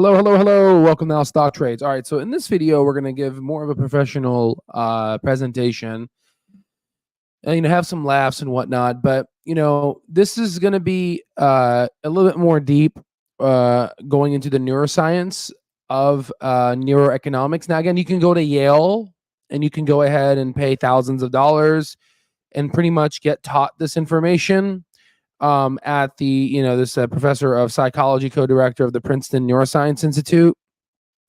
Hello. Welcome to Now Stock Trades. All right, so in this video, we're going to give more of a professional presentation and, have some laughs and whatnot. But, this is going to be a little bit more deep going into the neuroscience of neuroeconomics. Now, again, you can go to Yale and you can go ahead and pay thousands of dollars and pretty much get taught this information at the, this professor of psychology, co-director of the Princeton Neuroscience Institute.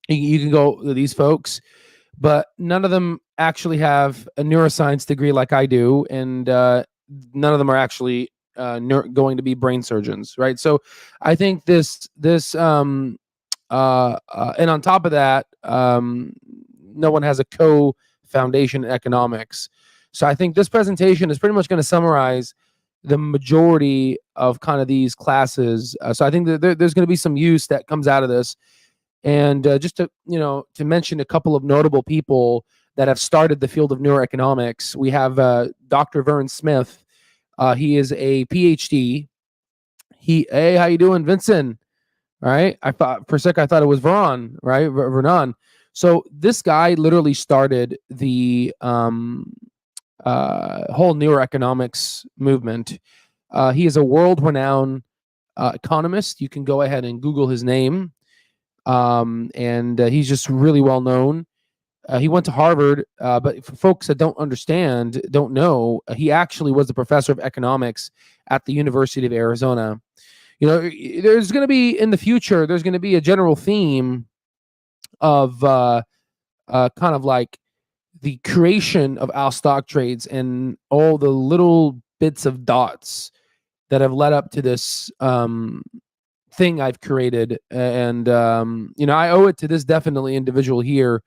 You can go to these folks, but none of them actually have a neuroscience degree like I do, and none of them are actually going to be brain surgeons, right? So I think this and on top of that, no one has a co-foundation in economics. So I think this presentation is pretty much going to summarize the majority of kind of these classes. So I think that there's going to be some use that comes out of this. And just to, to mention a couple of notable people that have started the field of neuroeconomics, we have Dr. Vern Smith. He is a PhD. Hey, how you doing, Vincent? All right. I thought for a sec, I thought it was Vernon, right? Vernon. So this guy literally started the whole neuroeconomics movement. He is a world-renowned economist. You can go ahead and Google his name, and he's just really well known. He went to Harvard, but for folks that don't know, he actually was the professor of economics at the University of Arizona. There's going to be in the future, there's going to be a general theme of kind of like the creation of our stock trades and all the little bits of dots that have led up to this thing I've created. And, I owe it to this definitely individual here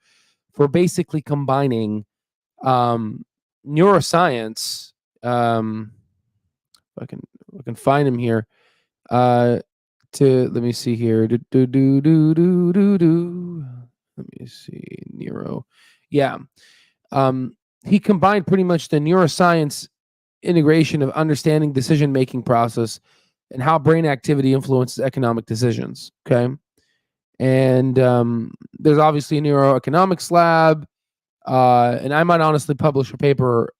for basically combining neuroscience. I can find him here. Let me see here. Let me see. Neuro. Yeah. He combined pretty much the neuroscience integration of understanding decision-making process and how brain activity influences economic decisions. Okay. And there's obviously a neuroeconomics lab. And I might honestly publish a paper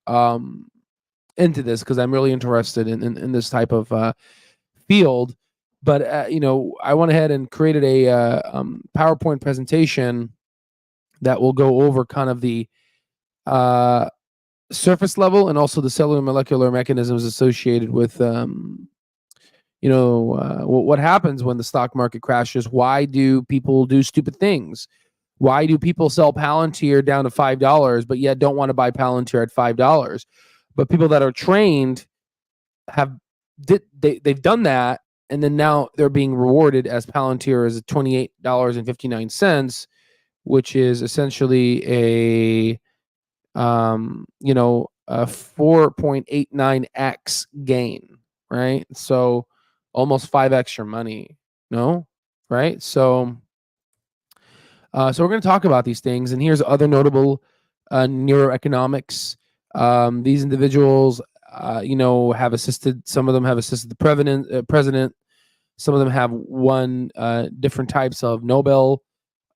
into this because I'm really interested in this type of field. But, I went ahead and created a PowerPoint presentation that will go over kind of the surface level and also the cellular molecular mechanisms associated with what happens when the stock market crashes. Why do people do stupid things? Why do people sell Palantir down to $5 but yet don't want to buy Palantir at $5? But people that are trained they've done that, and then now they're being rewarded as Palantir is $28.59, which is essentially a 4.89x gain, right? So almost 5x your money, no? Right? So we're going to talk about these things, and here's other notable neuroeconomics. These individuals, have assisted. Some of them have assisted the president. Some of them have won different types of Nobel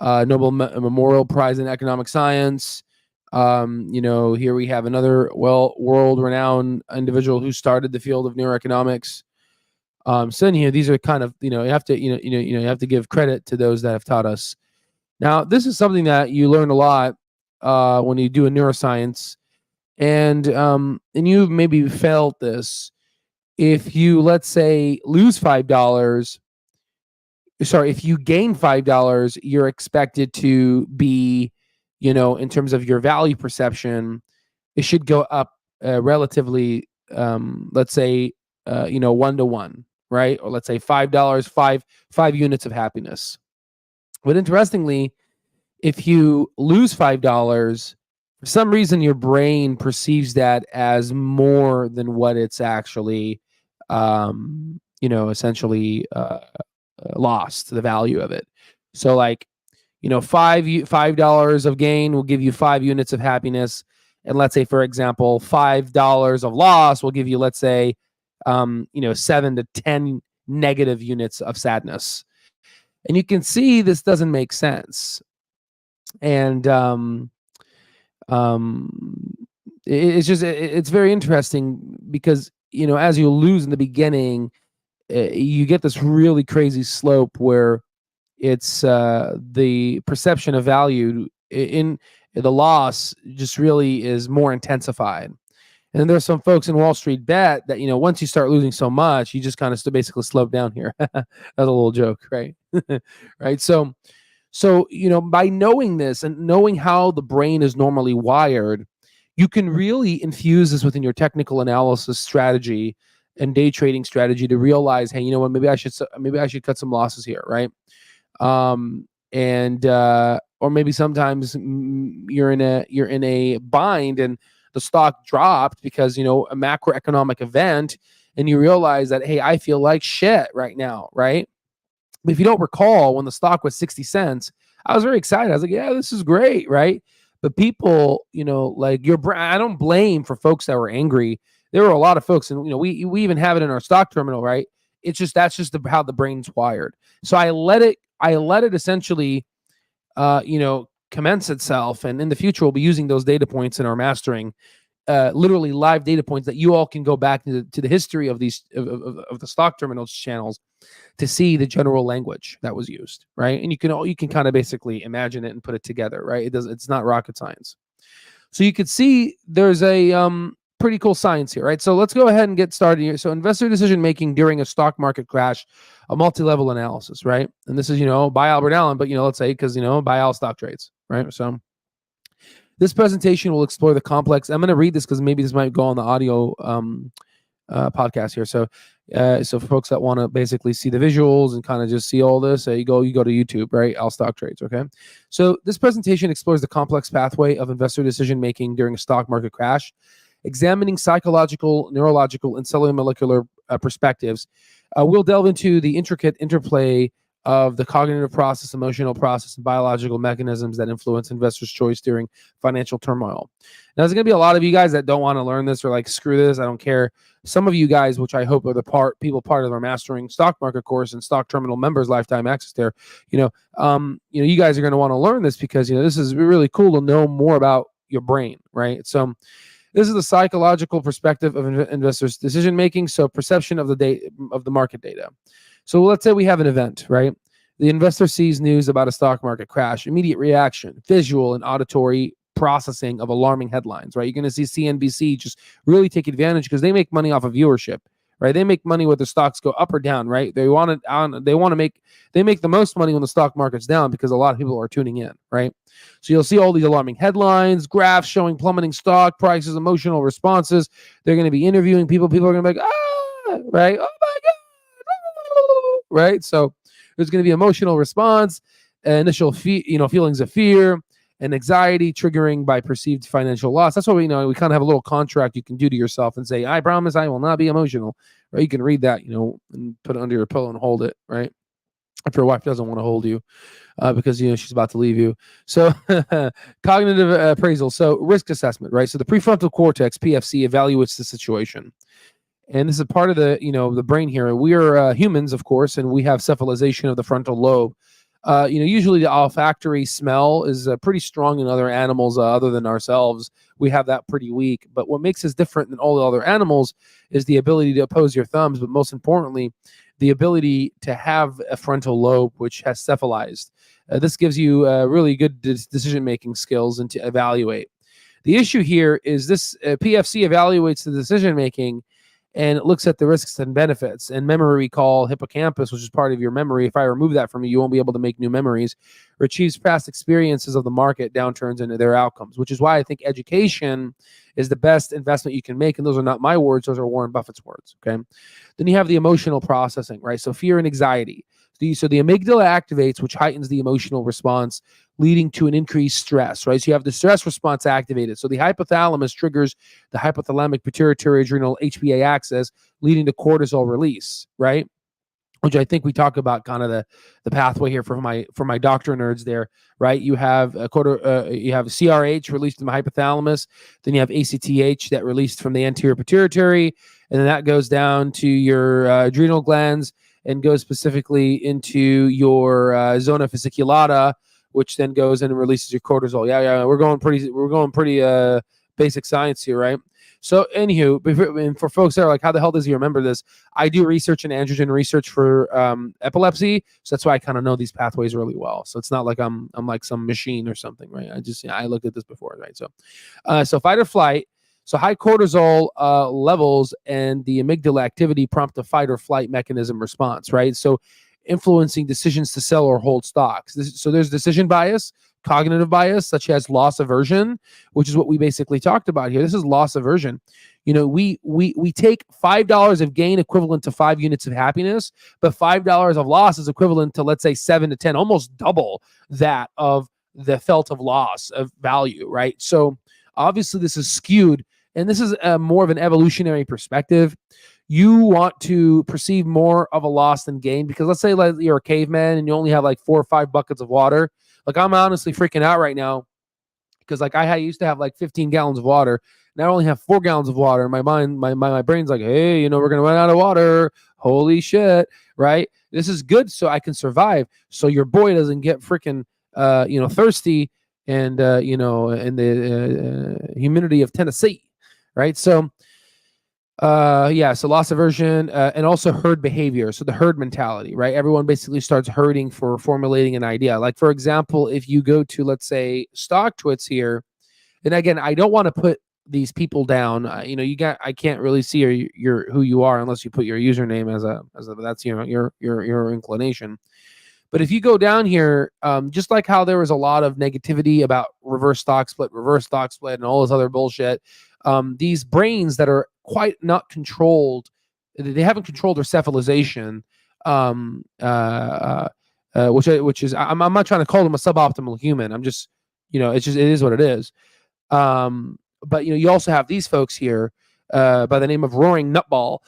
Memorial Prize in Economic Science. Here we have another world-renowned individual who started the field of neuroeconomics. So these are kind of, you have to give credit to those that have taught us. Now, this is something that you learn a lot when you do a neuroscience, and you've maybe felt this. If you, let's say, lose $5, if you gain $5, you're expected to be, in terms of your value perception, it should go up relatively, let's say, 1-to-1, right? Or let's say $5, five units of happiness. But interestingly, if you lose $5, for some reason your brain perceives that as more than what it's actually, essentially lost, the value of it. So like, $5 of gain will give you 5 units of happiness. And let's say, for example, $5 of loss will give you, let's say, 7 to 10 negative units of sadness. And you can see this doesn't make sense. And it's very interesting because, as you lose in the beginning, you get this really crazy slope where it's the perception of value in the loss just really is more intensified. And then there's some folks in Wall Street bet that, once you start losing so much, you just kind of basically slow down here. That's a little joke, right? Right. So, by knowing this and knowing how the brain is normally wired, you can really infuse this within your technical analysis strategy and day trading strategy to realize, hey, you know what, maybe I should cut some losses here, right? And or maybe sometimes you're in a bind and the stock dropped because, a macroeconomic event, and you realize that, hey, I feel like shit right now, right? But if you don't recall, when the stock was 60 cents, I was very excited. I was like, yeah, this is great, right? But people, like I don't blame for folks that were angry. There were a lot of folks, and we even have it in our stock terminal, right? It's just how the brain's wired. So I let it essentially, commence itself, and in the future we'll be using those data points in our mastering, literally live data points that you all can go back to the history of these of the stock terminals channels to see the general language that was used, right? And you can kind of basically imagine it and put it together, right? It's not rocket science. So you could see there's a pretty cool science here, right? So let's go ahead and get started here. So investor decision making during a stock market crash, a multi-level analysis, right? And this is, by Albert Allen, but let's say because by all stock trades, right? So this presentation will explore the complex. I'm going to read this because maybe this might go on the audio podcast here. So for folks that want to basically see the visuals and kind of just see all this, you go to YouTube, right? All stock trades. Okay. So this presentation explores the complex pathway of investor decision making during a stock market crash, examining psychological, neurological, and cellular molecular perspectives. We'll delve into the intricate interplay of the cognitive process, emotional process, and biological mechanisms that influence investors' choice during financial turmoil. Now, there's going to be a lot of you guys that don't want to learn this or like, screw this, I don't care. Some of you guys, which I hope are the part of our Mastering Stock Market course and Stock Terminal members lifetime access there, you guys are going to want to learn this because, this is really cool to know more about your brain, right? So this is the psychological perspective of investors' decision making. So perception of the market data. So let's say we have an event, right? The investor sees news about a stock market crash, immediate reaction, visual and auditory processing of alarming headlines, right? You're going to see CNBC just really take advantage because they make money off of viewership, right? They make money whether stocks go up or down, right? They make the most money when the stock market's down because a lot of people are tuning in, right? So you'll see all these alarming headlines, graphs showing plummeting stock prices, emotional responses. They're going to be interviewing people. People are going to be like, right? Oh my God. Right? So there's going to be emotional response, initial feelings of fear and anxiety triggering by perceived financial loss. That's what we kind of have a little contract you can do to yourself and say, I promise I will not be emotional. Right? You can read that, and put it under your pillow and hold it, right? If your wife doesn't want to hold you because, she's about to leave you. So cognitive appraisal. So risk assessment, right? So the prefrontal cortex, PFC, evaluates the situation. And this is part of the brain here. We are humans, of course, and we have cephalization of the frontal lobe. Usually the olfactory smell is pretty strong in other animals other than ourselves. We have that pretty weak. But what makes us different than all the other animals is the ability to oppose your thumbs, but most importantly, the ability to have a frontal lobe which has cephalized. This gives you really good decision-making skills and to evaluate. The issue here is this PFC evaluates the decision-making and it looks at the risks and benefits. And memory recall, hippocampus, which is part of your memory, if I remove that from you, you won't be able to make new memories, retrieves past experiences of the market downturns and their outcomes, which is why I think education is the best investment you can make. And those are not my words, those are Warren Buffett's words, okay? Then you have the emotional processing, right? So fear and anxiety. So the amygdala activates, which heightens the emotional response, leading to an increased stress, right? So you have the stress response activated. So the hypothalamus triggers the hypothalamic pituitary adrenal HPA axis, leading to cortisol release, right? Which I think we talk about kind of the pathway here for my doctor nerds there, right? You have you have CRH released in the hypothalamus, then you have ACTH that released from the anterior pituitary, and then that goes down to your adrenal glands. and goes specifically into your zona fasciculata, which then goes in and releases your cortisol. Yeah, we're going pretty basic science here, right? So, anywho, for folks that are like, how the hell does he remember this? I do research and androgen research for epilepsy, so that's why I kind of know these pathways really well. So it's not like I'm like some machine or something, right? I looked at this before, right? So fight or flight. So high cortisol levels and the amygdala activity prompt a fight or flight mechanism response, right? So influencing decisions to sell or hold stocks. So there's decision bias, cognitive bias, such as loss aversion, which is what we basically talked about here. This is loss aversion. We take $5 of gain equivalent to 5 units of happiness, but $5 of loss is equivalent to, let's say, 7 to 10, almost double that of the felt of loss of value, right? So obviously this is skewed, and this is more of an evolutionary perspective. You want to perceive more of a loss than gain, because let's say like you're a caveman and you only have like 4 or 5 buckets of water. Like, I'm honestly freaking out right now because like I used to have like 15 gallons of water. Now I only have 4 gallons of water. My brain's like, hey, we're gonna run out of water. Holy shit, right? This is good, so I can survive. So your boy doesn't get freaking thirsty and in the humidity of Tennessee, right? So so loss aversion and also herd behavior. So the herd mentality, right? Everyone basically starts herding for formulating an idea. Like, for example, if you go to, let's say, StockTwits here, and again, I don't want to put these people down. I can't really see your who you are unless you put your username as a that's your inclination. But if you go down here, just like how there was a lot of negativity about reverse stock split, and all this other bullshit, these brains that are quite not controlled, they haven't controlled their cephalization, which is I'm not trying to call them a suboptimal human. I'm just, it is what it is. But you also have these folks here by the name of Roaring Nutball.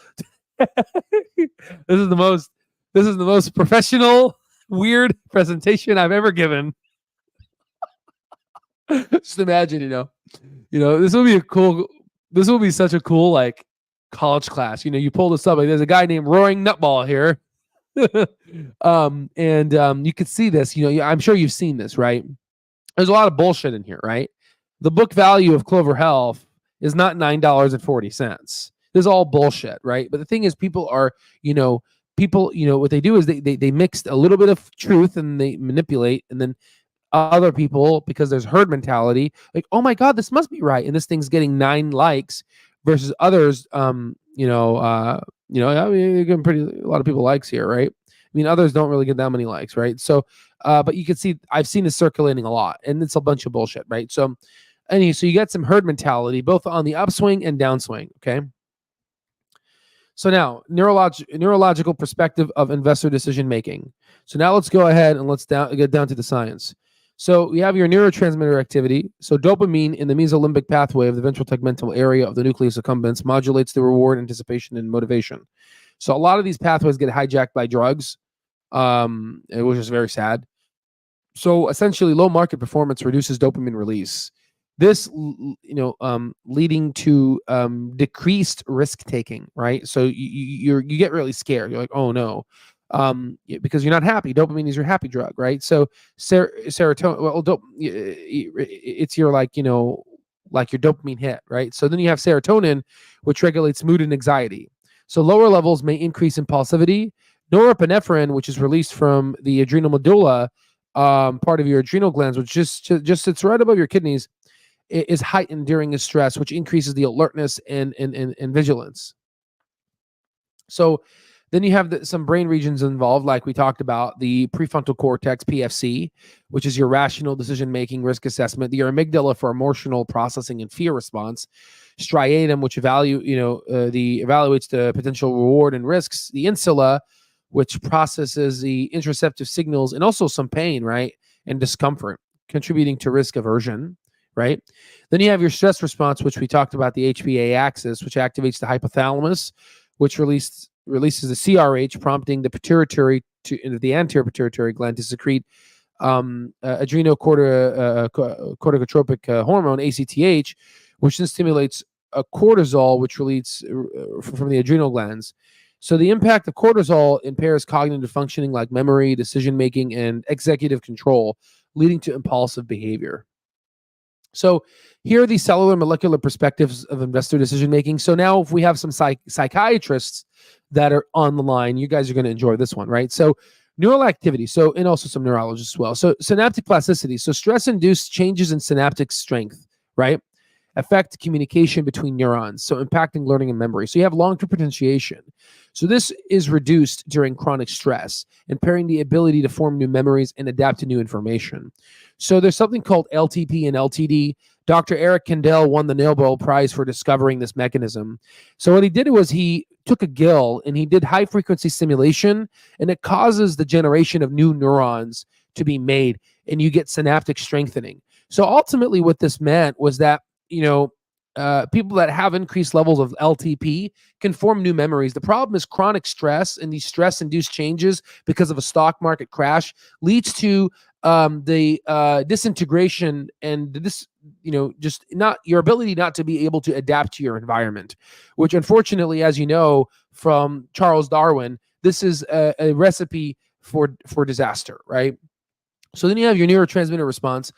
This is the most professional, weird presentation I've ever given. Just imagine, this will be such a cool like college class. You pull this up, like there's a guy named Roaring Nutball here. You could see this, I'm sure you've seen this, right? There's a lot of bullshit in here, right? The book value of Clover Health is not $9.40. This is all bullshit, right? But the thing is, people are, what they do is they mix a little bit of truth and they manipulate, and then other people, because there's herd mentality, like, oh my god, this must be right, and this thing's getting 9 likes versus others. You're getting a lot of people likes here, right? I mean, others don't really get that many likes, right? So, but you can see I've seen it circulating a lot, and it's a bunch of bullshit, right? So, anyway, so you get some herd mentality both on the upswing and downswing. Okay. So now, neurological perspective of investor decision making. So now let's go ahead and let's get down to the science. So we have your neurotransmitter activity. So dopamine in the mesolimbic pathway of the ventral tegmental area of the nucleus accumbens modulates the reward, anticipation, and motivation. So a lot of these pathways get hijacked by drugs, which is very sad. So essentially, low market performance reduces dopamine release. This, leading to decreased risk taking, right? So you get really scared. You're like, oh no, because you're not happy. Dopamine is your happy drug, right? So serotonin, well, it's your like your dopamine hit, right? So then you have serotonin, which regulates mood and anxiety. So lower levels may increase impulsivity. Norepinephrine, which is released from the adrenal medulla, part of your adrenal glands, which just sits right above your kidneys, is heightened during a stress, which increases the alertness and vigilance. So then you have some brain regions involved, like we talked about, the prefrontal cortex, PFC, which is your rational decision-making, risk assessment, the amygdala for emotional processing and fear response, striatum, which evaluates the potential reward and risks, the insula, which processes the interoceptive signals and also some pain, right, and discomfort, contributing to risk aversion, right? Then you have your stress response, which we talked about, the HPA axis, which activates the hypothalamus, which releases the CRH, prompting the pituitary the anterior pituitary gland to secrete adrenocorticotropic hormone, ACTH, which then stimulates cortisol, which releases from the adrenal glands. So the impact of cortisol impairs cognitive functioning like memory, decision making, and executive control, leading to impulsive behavior. So here are the cellular molecular perspectives of investor decision making. So now if we have some psychiatrists that are on the line, you guys are going to enjoy this one, right? So neural activity, and also some neurologists as well. So synaptic plasticity, so stress-induced changes in synaptic strength, right, affect communication between neurons, so impacting learning and memory. So you have long-term potentiation. So this is reduced during chronic stress, impairing the ability to form new memories and adapt to new information. So there's something called LTP and LTD. Dr. Eric Kandel won the Nobel Prize for discovering this mechanism. So what he did was he took a gill and he did high-frequency stimulation, and it causes the generation of new neurons to be made, and you get synaptic strengthening. So ultimately what this meant was that, people that have increased levels of LTP can form new memories. The problem is chronic stress, and these stress-induced changes because of a stock market crash leads to the disintegration and this, just not your ability not to be able to adapt to your environment, which unfortunately, as you know from Charles Darwin, this is a recipe for disaster, right? So then you have your neurotransmitter response.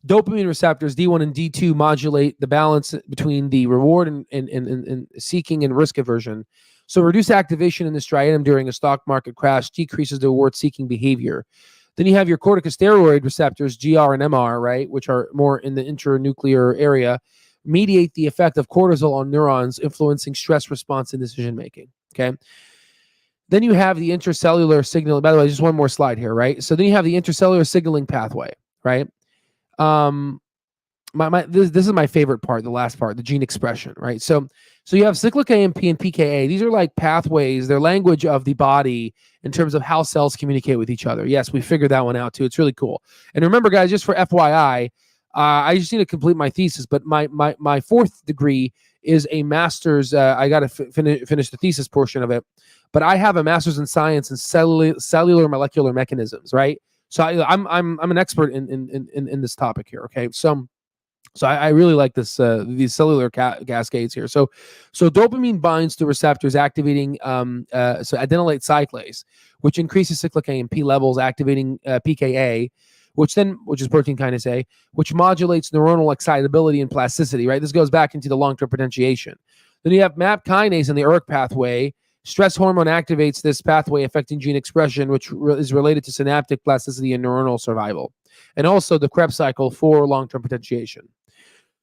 Dopamine receptors, D1 and D2, modulate the balance between the reward and seeking and risk aversion. So reduced activation in this striatum during a stock market crash decreases the reward-seeking behavior. Then you have your corticosteroid receptors, GR and MR, right, which are more in the intranuclear area, mediate the effect of cortisol on neurons, influencing stress response and decision-making, okay? Then you have the intercellular signal. By the way, just one more slide here, right? So then you have the intercellular signaling pathway, right? This is my favorite part, the last part, the gene expression, right? So you have cyclic AMP and PKA. These are like pathways. They're language of the body in terms of how cells communicate with each other. Yes, we figured that one out too. It's really cool. And remember, guys, just for FYI, I just need to complete my thesis, but my fourth degree is a master's. I got to finish the thesis portion of it, but I have a master's in science and cellular molecular mechanisms, right? So I'm an expert in this topic here. Okay, so I really like this these cellular cascades here. So dopamine binds to receptors, activating so adenylate cyclase, which increases cyclic AMP levels, activating PKA, which is protein kinase A, which modulates neuronal excitability and plasticity. Right, this goes back into the long-term potentiation. Then you have MAP kinase in the ERK pathway. Stress hormone activates this pathway, affecting gene expression, which is related to synaptic plasticity and neuronal survival, and also the Krebs cycle for long-term potentiation.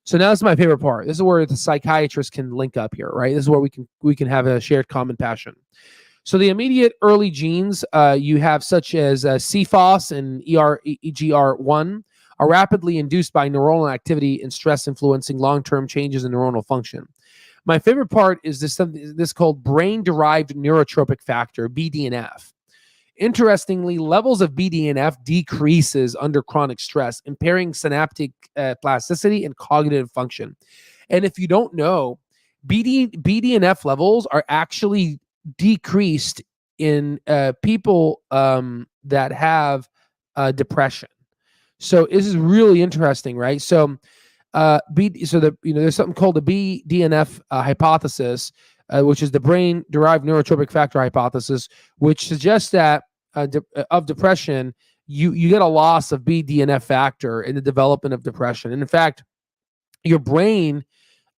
So now this is my favorite part. This is where the psychiatrist can link up here, right? This is where we can have a shared common passion. So the immediate early genes you have, such as CFOS and EGR1, are rapidly induced by neuronal activity and stress, influencing long-term changes in neuronal function. My favorite part is this called brain-derived neurotropic factor, BDNF. Interestingly, levels of BDNF decreases under chronic stress, impairing synaptic plasticity and cognitive function. And if you don't know, BDNF levels are actually decreased in people that have depression. So this is really interesting, right? So there's something called the BDNF hypothesis, which is the brain-derived neurotropic factor hypothesis, which suggests that of depression, you get a loss of BDNF factor in the development of depression. And in fact, your brain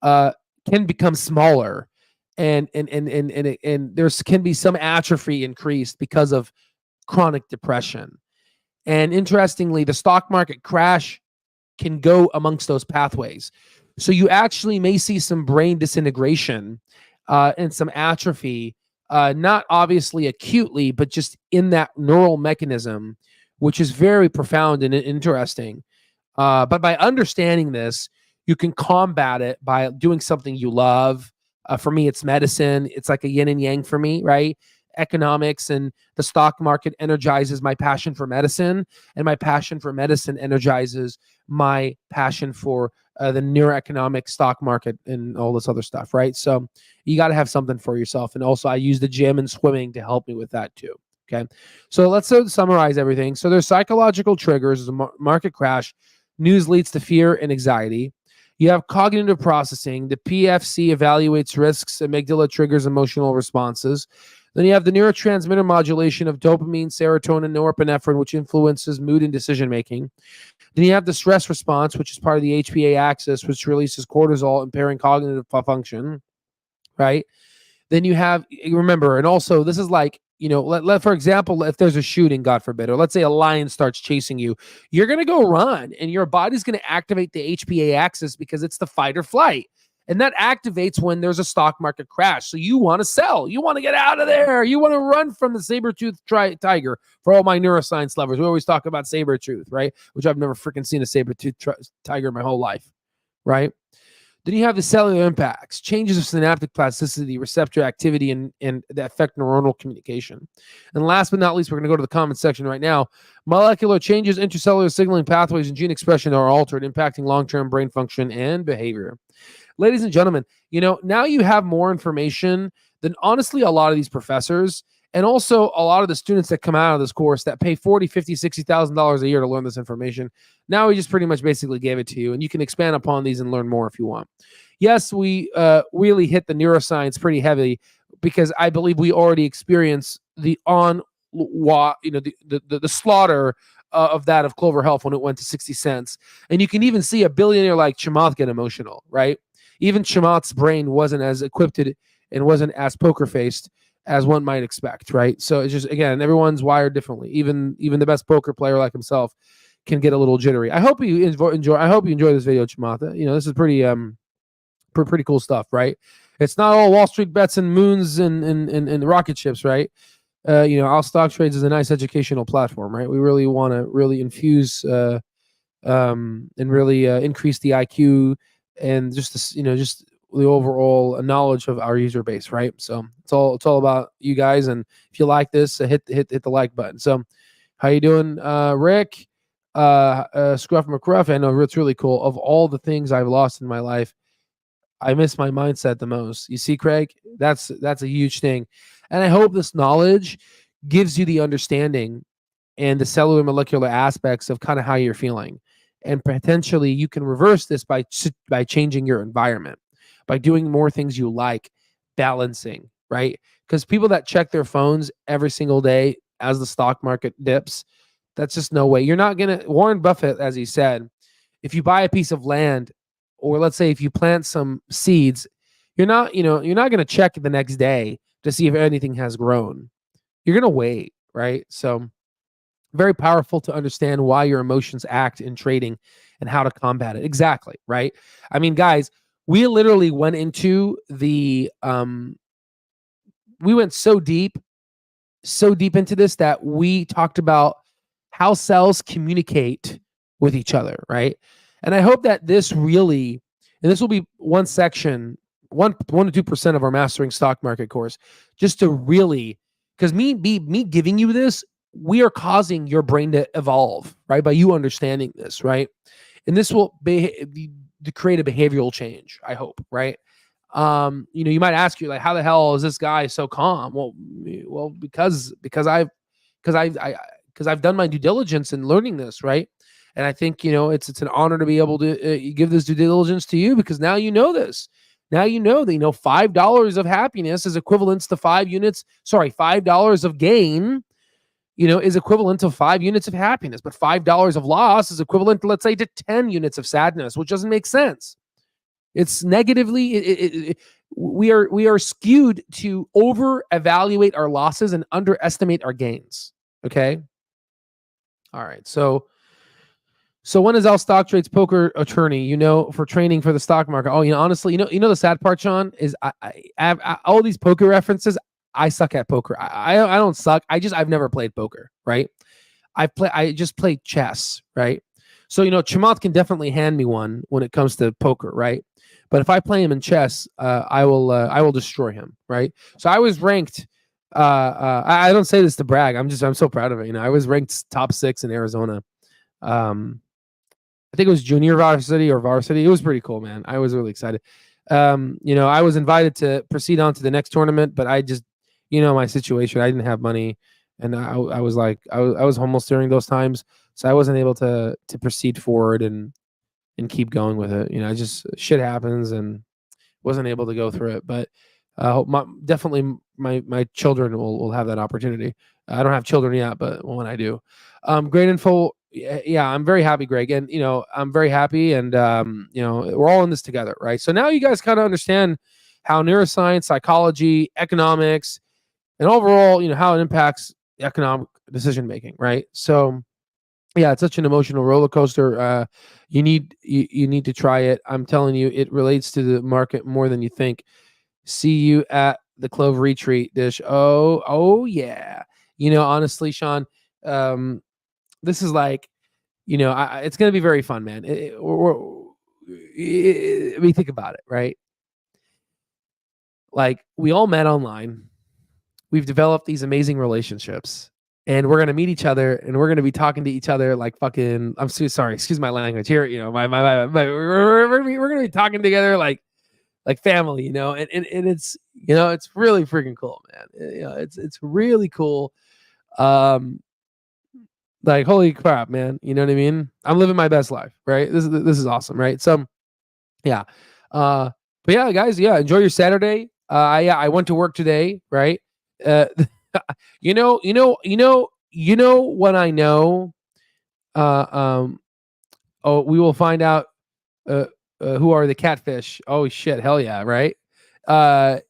can become smaller, and there can be some atrophy increased because of chronic depression. And interestingly, the stock market crash can go amongst those pathways. So you actually may see some brain disintegration and some atrophy, not obviously acutely, but just in that neural mechanism, which is very profound and interesting. But by understanding this, you can combat it by doing something you love. For me, it's medicine. It's like a yin and yang for me, right? Economics and the stock market energizes my passion for medicine, and my passion for medicine energizes my passion for the neuroeconomic stock market and all this other stuff, right? So you got to have something for yourself. And also I use the gym and swimming to help me with that too. Okay. So let's summarize everything. So there's psychological triggers. A market crash, news leads to fear and anxiety. You have cognitive processing. The PFC evaluates risks. Amygdala triggers emotional responses. Then you have the neurotransmitter modulation of dopamine, serotonin, norepinephrine, which influences mood and decision making. Then you have the stress response, which is part of the HPA axis, which releases cortisol, impairing cognitive function, right? Then you have, remember, and also this is like, for example, if there's a shooting, God forbid, or let's say a lion starts chasing you, you're going to go run and your body's going to activate the HPA axis because it's the fight or flight. And that activates when there's a stock market crash. So you want to sell. You want to get out of there. You want to run from the saber-toothed tiger. For all my neuroscience lovers, we always talk about saber-tooth, right? Which I've never freaking seen a saber-toothed tiger in my whole life, right? Then you have the cellular impacts, changes of synaptic plasticity, receptor activity, and that affect neuronal communication. And last but not least, we're going to go to the comment section right now. Molecular changes, intercellular signaling pathways, and gene expression are altered, impacting long-term brain function and behavior. Ladies and gentlemen, now you have more information than honestly a lot of these professors, and also a lot of the students that come out of this course that pay $40,000, $50,000, $60,000 a year to learn this information. Now we just pretty much basically gave it to you, and you can expand upon these and learn more if you want. Yes, we really hit the neuroscience pretty heavy because I believe we already experienced the slaughter of that of Clover Health when it went to 60 cents. And you can even see a billionaire like Chamath get emotional, right? Even Chamath's brain wasn't as equipped and wasn't as poker faced as one might expect, right? So it's just, again, everyone's wired differently. Even the best poker player like himself can get a little jittery. I hope you enjoy. I hope you enjoy this video, Chamath. This is pretty cool stuff, right? It's not all Wall Street bets and moons and rocket ships, right? Our Stock Trades is a nice educational platform, right? We really want to really infuse and really increase the IQ and just just the overall knowledge of our user base, right? So it's all about you guys. And if you like this, hit the like button. So how you doing, Rick? Scruff McCruff. I know it's really cool. Of all the things I've lost in my life, I miss my mindset the most. You see, Craig, that's a huge thing. And I hope this knowledge gives you the understanding and the cellular molecular aspects of kind of how you're feeling. And potentially you can reverse this by changing your environment, by doing more things you like, balancing, right? Because people that check their phones every single day as the stock market dips, that's just no way. You're not going to, Warren Buffett, as he said, if you buy a piece of land, or let's say if you plant some seeds, you're not going to check the next day to see if anything has grown. You're going to wait, right? So very powerful to understand why your emotions act in trading and how to combat it. Exactly, right? I mean, guys, we literally went into the we went so deep into this that we talked about how cells communicate with each other, right? And I hope that this really, and this will be one section, 1 to 2% of our Mastering Stock Market course, just to really, because me giving you this, we are causing your brain to evolve, right? By you understanding this, right? And this will be to create a behavioral change, I hope, right? You might ask, you like, how the hell is this guy so calm? Well, because I've done my due diligence in learning this, right? And I think it's an honor to be able to give this due diligence to you, because now you know this. Now you know that $5 of happiness is equivalent to $5 of gain, is equivalent to 5 units of happiness. But $5 of loss is equivalent to, let's say, to 10 units of sadness, which doesn't make sense. It's negatively, we are skewed to over evaluate our losses and underestimate our gains. Okay. All right. So when is Al Stock Trades poker attorney, for training for the stock market? Oh, honestly, the sad part, Sean, is I have all these poker references. I suck at poker. I don't suck. I've never played poker, right? I just played chess, right? So, Chamath can definitely hand me one when it comes to poker, right? But if I play him in chess, I will destroy him, right? So I was ranked. I don't say this to brag. I'm so proud of it. I was ranked top 6 in Arizona. I think it was junior varsity or varsity. It was pretty cool, man. I was really excited. I was invited to proceed on to the next tournament, but I just, my situation, I didn't have money, and I was homeless during those times, so I wasn't able to proceed forward and keep going with it. Just shit happens, and wasn't able to go through it. But Definitely my children will have that opportunity. I don't have children yet, but when I do, great info. Yeah, I'm very happy, Greg, and I'm very happy, and we're all in this together, right? So now you guys kind of understand how neuroscience, psychology, economics, and overall, how it impacts economic decision making, right? So yeah, it's such an emotional roller coaster. You need to try it. I'm telling you, it relates to the market more than you think. See you at the Clove Retreat dish. Oh yeah. Honestly, Sean, this is like, it's gonna be very fun, man. I mean, think about it, right? Like, we all met online. We've developed these amazing relationships, and we're gonna meet each other, and we're gonna be talking to each other like fucking. I'm so sorry. Excuse my language here. We're gonna be talking together like family, and it's really freaking cool, man. It's really cool. Like, holy crap, man. You know what I mean? I'm living my best life, right? This is awesome, right? So yeah. But yeah, guys, yeah, enjoy your Saturday. I went to work today, right? Uh when I know we will find out uh, who are the catfish. Oh shit, hell yeah, right? The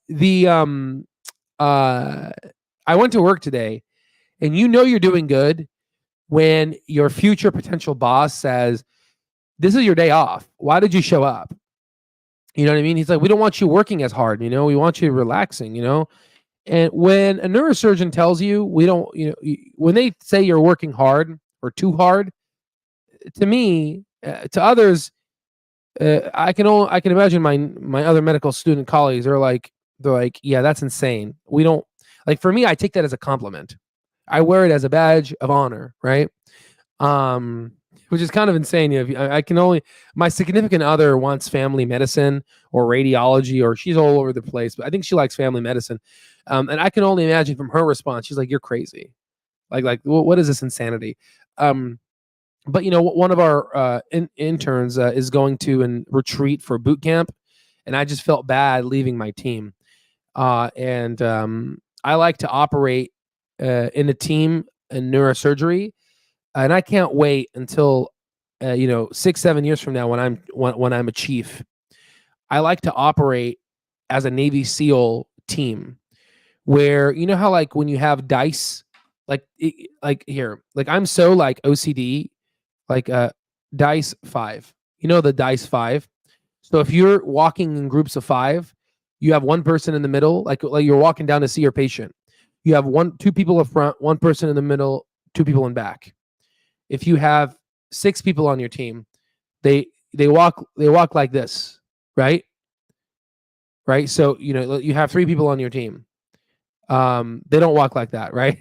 I went to work today, and you're doing good when your future potential boss says, "This is your day off. Why did you show up?" You know what I mean? He's like, "We don't want you working as hard. We want you relaxing." And when a neurosurgeon tells you, we don't, when they say you're working hard or too hard, to me, to others, I can imagine my other medical student colleagues are like, yeah, that's insane. We don't, like, for me, I take that as a compliment. I wear it as a badge of honor, right? Which is kind of insane. I can only, my significant other wants family medicine or radiology, or she's all over the place, but I think she likes family medicine. And I can only imagine from her response, she's like, "You're crazy. Like, what is this insanity?" But one of our interns is going to retreat for boot camp, and I just felt bad leaving my team. And I like to operate in a team in neurosurgery, and I can't wait until 6-7 years from now when I'm a chief. I like to operate as a Navy SEAL team, where how, like, when you have dice, like here, like, I'm so like OCD, like dice 5. The dice 5. So if you're walking in groups of 5, you have one person in the middle, like you're walking down to see your patient. You have two people up front, one person in the middle, two people in back. If you have 6 people on your team, they walk like this, right? Right. So you have 3 people on your team. They don't walk like that, right?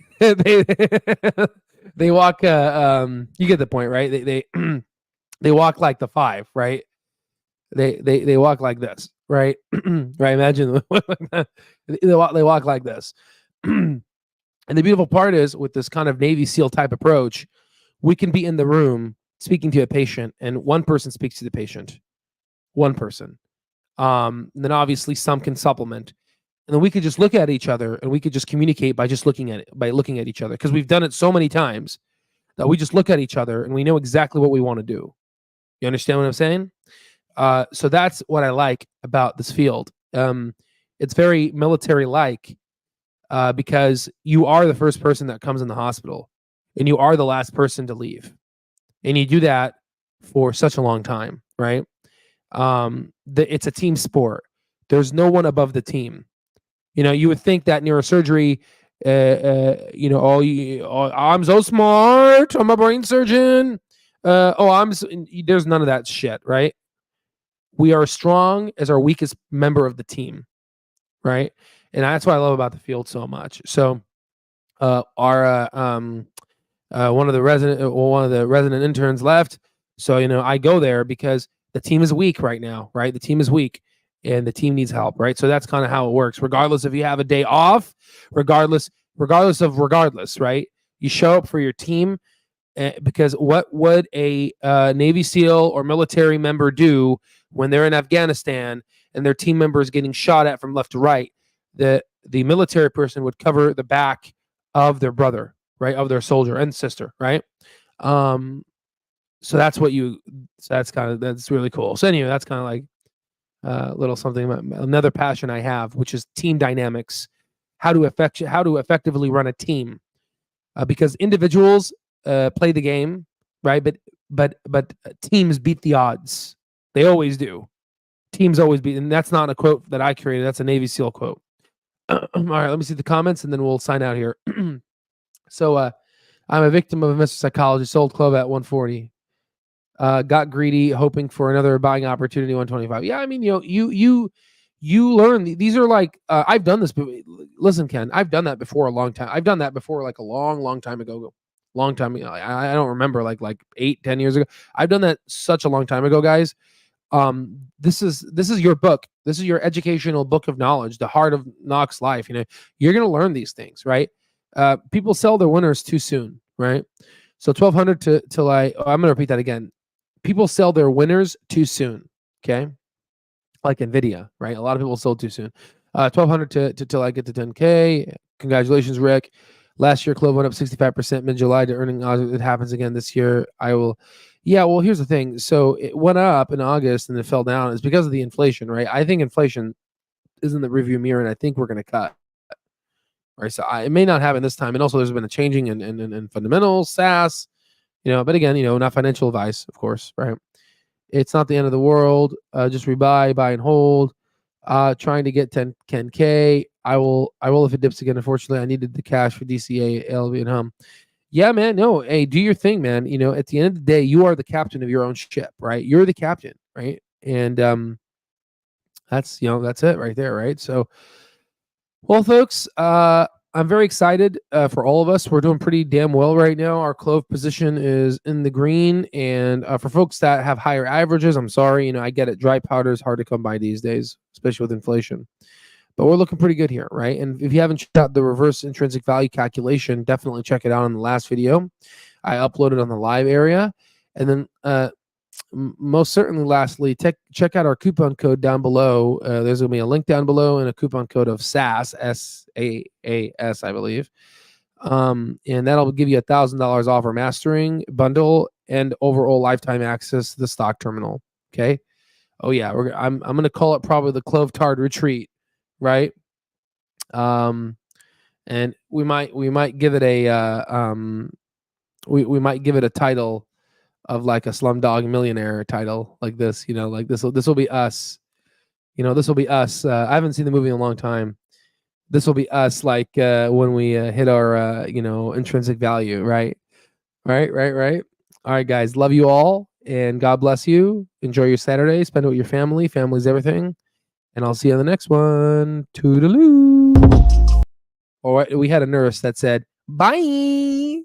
They walk. You get the point, right? They they walk like the 5, right? They walk like this, right? Right. Imagine they walk like this. And the beautiful part is, with this kind of Navy SEAL type approach, we can be in the room speaking to a patient, and one person speaks to the patient, one person. And then obviously some can supplement, and then we could just look at each other, and we could just communicate by looking at each other, because we've done it so many times that we just look at each other and we know exactly what we want to do. You understand what I'm saying? So that's what I like about this field. It's very military-like, because you are the first person that comes in the hospital, and you are the last person to leave, and you do that for such a long time, right? It's a team sport. There's no one above the team. You would think that neurosurgery, I'm so smart, I'm a brain surgeon. There's none of that shit, right? We are strong as our weakest member of the team, right? And that's what I love about the field so much. So, our one of the resident interns left, so I go there because the team is weak right now, right? The team is weak, and the team needs help, right? So that's kind of how it works. Regardless if you have a day off, regardless, right? You show up for your team, because what would a Navy SEAL or military member do when they're in Afghanistan and their team member is getting shot at from left to right? the military person would cover the back of their brother, right, of their soldier and sister, right? So that's what you. So that's really cool. So anyway, that's kind of like a little something. Another passion I have, which is team dynamics, how to effectively run a team, because individuals play the game, right? But teams beat the odds. They always do. Teams always beat, and that's not a quote that I created. That's a Navy SEAL quote. All right, let me see the comments, and then we'll sign out here. So, I'm a victim of investor psychology. Sold CLOV at 140. Got greedy, hoping for another buying opportunity 125. Yeah, I mean, you learn. These are like I've done this. Listen, Ken, I've done that before a long time. I've done that before like a long time ago. Long time. I don't remember like 8-10 years ago. I've done that such a long time ago, guys. This is your book. This is your educational book of knowledge, the Heart of Knocks life. You're gonna learn these things, right? People sell their winners too soon, right? So 1200 till I'm gonna repeat that again. People sell their winners too soon. Okay, like Nvidia, right? A lot of people sold too soon. 1200 till I get to 10K. Congratulations, Rick. Last year, CLOV went up 65% mid-July to earning. It happens again this year. I will. Yeah, well, here's the thing. So it went up in August and it fell down. It's because of the inflation, right? I think inflation is in the rearview mirror, and I think we're going to cut. Right, so it may not happen this time. And also, there's been a changing in fundamentals, SaaS, But again, not financial advice, of course, right? It's not the end of the world. Just buy and hold. Trying to get 10K. I will if it dips again. Unfortunately, I needed the cash for DCA, LV, and Hum. Yeah, man. No, hey, do your thing, man. At the end of the day, you are the captain of your own ship, right? You're the captain, right? And that's it right there, right? So, well, folks, I'm very excited for all of us. We're doing pretty damn well right now. Our CLOV position is in the green, and for folks that have higher averages, I'm sorry. I get it. Dry powder is hard to come by these days, especially with inflation. But we're looking pretty good here, right? And if you haven't checked out the reverse intrinsic value calculation, definitely check it out on the last video. I uploaded on the live area. And then most certainly, lastly, check out our coupon code down below. There's going to be a link down below and a coupon code of SaaS, SAAS, I believe. And that'll give you $1,000 off our mastering bundle and overall lifetime access to the stock terminal. Okay. Oh yeah, I'm going to call it probably the CLOV Tard Retreat. Right. And we might give it a we might give it a title of like a Slumdog Millionaire title, like this, like this will be us. This will be us. I haven't seen the movie in a long time. This will be us, like when we hit our intrinsic value, right? Right. All right, guys, love you all, and God bless you. Enjoy your Saturday. Spend it with your family. Family's everything. And I'll see you on the next one. Toodaloo. All right, we had a nurse that said, bye.